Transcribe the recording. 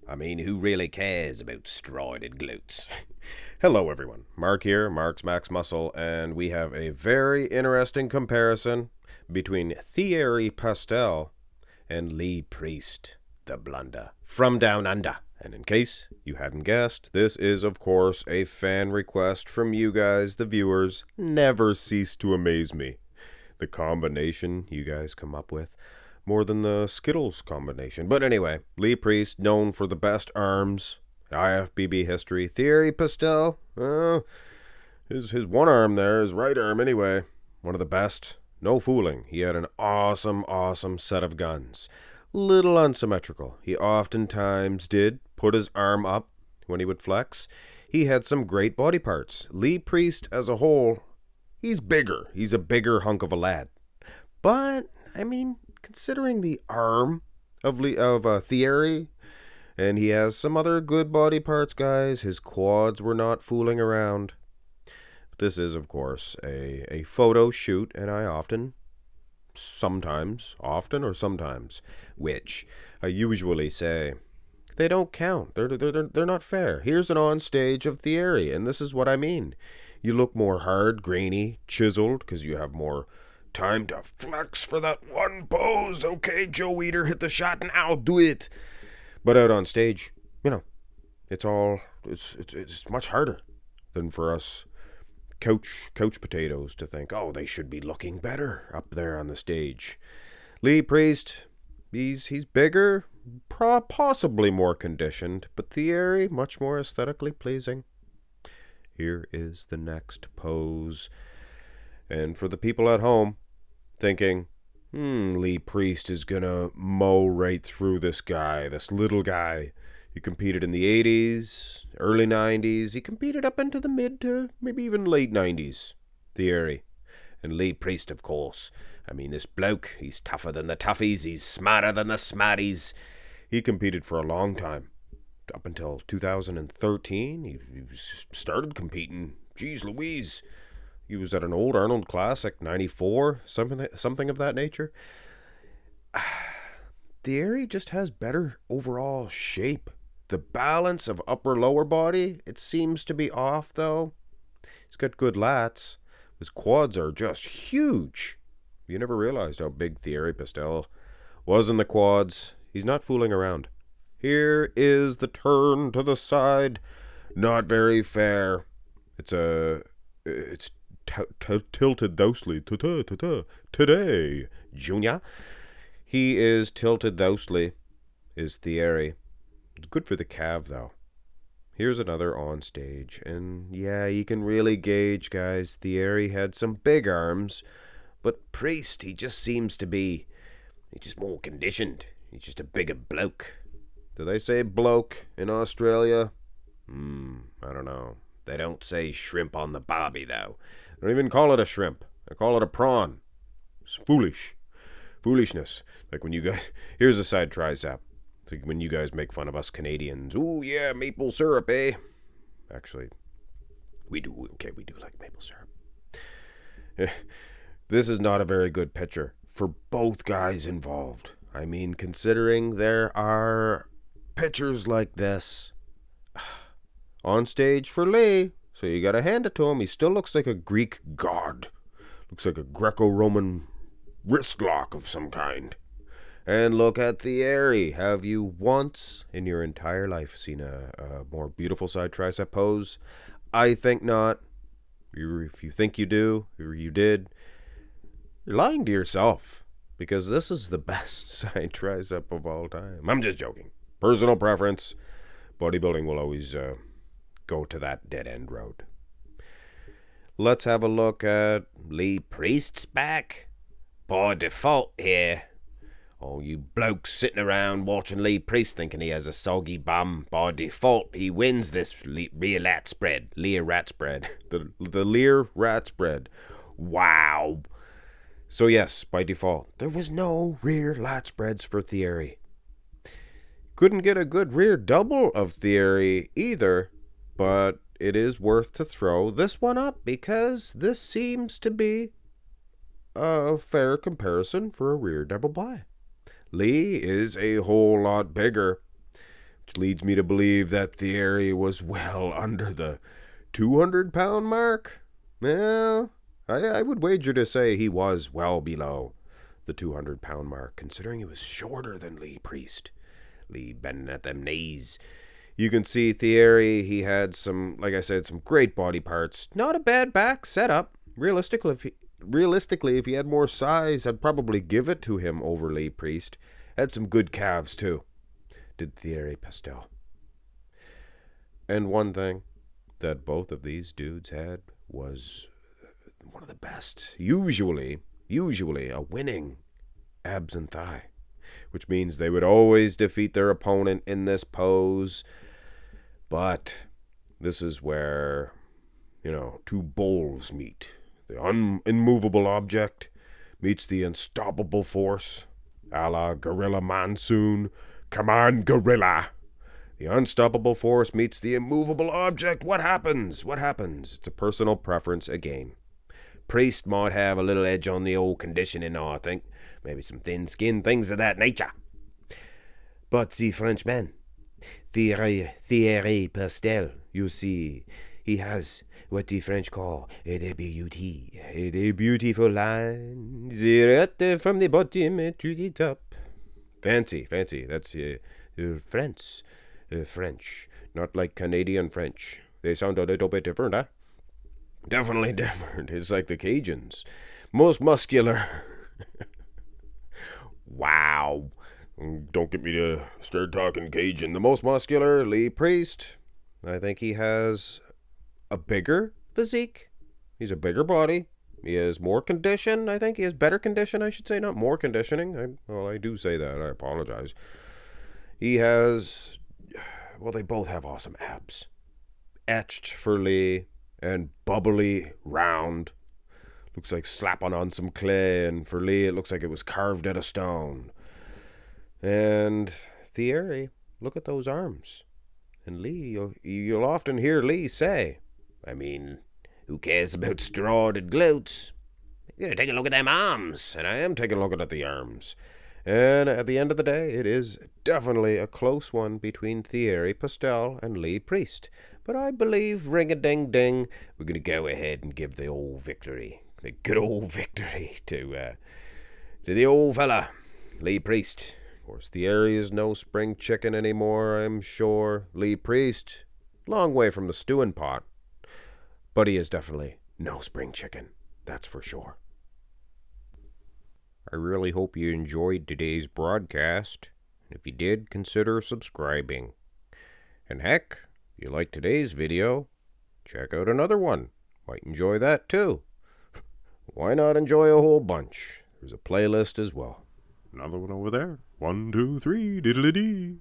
I mean, who really cares about steroided glutes? Hello, everyone. Mark here, Mark's Max Muscle, and we have a very interesting comparison between Thierry Pastel and Lee Priest, the blunder, from down under. And in case you hadn't guessed, this is, of course, a fan request from you guys, the viewers. Never cease to amaze me. The combination you guys come up with. More than the Skittles combination. But anyway, Lee Priest, known for the best arms, IFBB history. Thierry Pastel, his one arm there, his right arm anyway, one of the best. No fooling. He had an awesome set of guns. Little unsymmetrical. He oftentimes did put his arm up when he would flex. He had some great body parts. Lee Priest as a whole, he's bigger. He's a bigger hunk of a lad. But, I mean, considering the arm of Thierry, and he has some other good body parts, guys, his quads were not fooling around. But this is, of course, a photo shoot, and I sometimes, which I usually say, they don't count. They're not fair. Here's an on stage of Thierry, and this is what I mean. You look more hard, grainy, chiseled, because you have more time to flex for that one pose. Okay, Joe Eater, hit the shot now, do it. But out on stage, it's much harder than for us couch potatoes to think, oh, they should be looking better up there on the stage. Lee Priest, he's bigger, possibly more conditioned, but Thierry, much more aesthetically pleasing. Here is the next pose. And for the people at home thinking, Lee Priest is gonna mow right through this little guy. He competed in the 80s, early 90s. He competed up into the mid to maybe even late 90s. Thierry. And Lee Priest, of course. I mean, this bloke, he's tougher than the toughies. He's smarter than the smarties. He competed for a long time. Up until 2013, he started competing. Jeez Louise. He was at an old Arnold Classic, 94, something of that nature. Thierry just has better overall shape. The balance of upper-lower body, it seems to be off, though. He's got good lats. His quads are just huge. You never realized how big Thierry Pastel was in the quads. He's not fooling around. Here is the turn to the side. Not very fair. It's tilted thosely today, Junior. He is tilted thosely, is Thierry. It's good for the calf, though. Here's another on stage, and yeah, you can really gauge, guys. Thierry had some big arms, but Priest, he just seems to be, he's just more conditioned. He's just a bigger bloke. Do they say bloke in Australia? I don't know. They don't say shrimp on the barbie, though. They don't even call it a shrimp. They call it a prawn. It's foolish. Foolishness. Like when you guys... Here's a side tricep. It's like when you guys make fun of us Canadians. Ooh, yeah, maple syrup, eh? Actually, we do. Okay, we do like maple syrup. This is not a very good picture for both guys involved. I mean, considering there are pictures like this on stage for Lee, so you gotta hand it to him. He still looks like a Greek god. Looks like a Greco-Roman wrist lock of some kind. And look at Thierry. Have you once in your entire life seen a more beautiful side tricep pose? I think not. If you think you do, or you did, you're lying to yourself. Because this is the best side tricep of all time. I'm just joking. Personal preference. Bodybuilding will always go to that dead-end road. Let's have a look at Lee Priest's back. By default here. Oh, you blokes sitting around watching Lee Priest thinking he has a soggy bum. By default, he wins this rear lat spread. Lear rat spread. The Lear rat spread. Wow. So yes, by default, there was no rear lat spreads for Thierry. Couldn't get a good rear double of Thierry either, but it is worth to throw this one up because this seems to be a fair comparison for a rear double by. Lee is a whole lot bigger. which leads me to believe that Thierry was well under the 200-pound mark. Well, I would wager to say he was well below the 200-pound mark, considering he was shorter than Lee Priest. Lee bending at them knees. You can see Thierry, he had some, like I said, some great body parts. Not a bad back setup. Realistically, if he had more size, I'd probably give it to him over Lee Priest. Had some good calves, too. Did Thierry Pastel. And one thing that both of these dudes had was one of the best. Usually a winning abs and thigh, which means they would always defeat their opponent in this pose. But this is where, two bulls meet. The immovable object meets the unstoppable force, a la Gorilla Monsoon. Come on, Gorilla! The unstoppable force meets the immovable object. What happens? It's a personal preference again. Priest might have a little edge on the old conditioning, I think. Maybe some thin skin, things of that nature. But the Frenchman, Thierry Pastel, you see, he has what the French call a beautiful line, direct from the bottom to the top. Fancy, that's French, not like Canadian French. They sound a little bit different, huh? Definitely different. It's like the Cajuns. Most muscular. Wow. Don't get me to start talking Cajun. The most muscular, Lee Priest. I think he has a bigger physique. He's a bigger body. He has more condition. I think he has better condition, I should say. Not more conditioning. I do say that. I apologize. He has... Well, they both have awesome abs. Etched for Lee and bubbly round. Looks like slapping on some clay, and for Lee it looks like it was carved out of stone. And Thierry, look at those arms. And Lee, you'll often hear Lee say, I mean, who cares about straw-did glutes? You gotta take a look at them arms. And I am taking a look at the arms. And at the end of the day, it is definitely a close one between Thierry Pastel and Lee Priest. But I believe, ring-a-ding-ding, we're going to go ahead and give the old victory, the good old victory, to the old fella, Lee Priest. Of course, Thierry is no spring chicken anymore, I'm sure. Lee Priest, long way from the stewing pot. But he is definitely no spring chicken, that's for sure. I really hope you enjoyed today's broadcast. If you did, consider subscribing. And heck, if you like today's video, check out another one. Might enjoy that too. Why not enjoy a whole bunch? There's a playlist as well. Another one over there. 1, 2, 3, diddly-dee.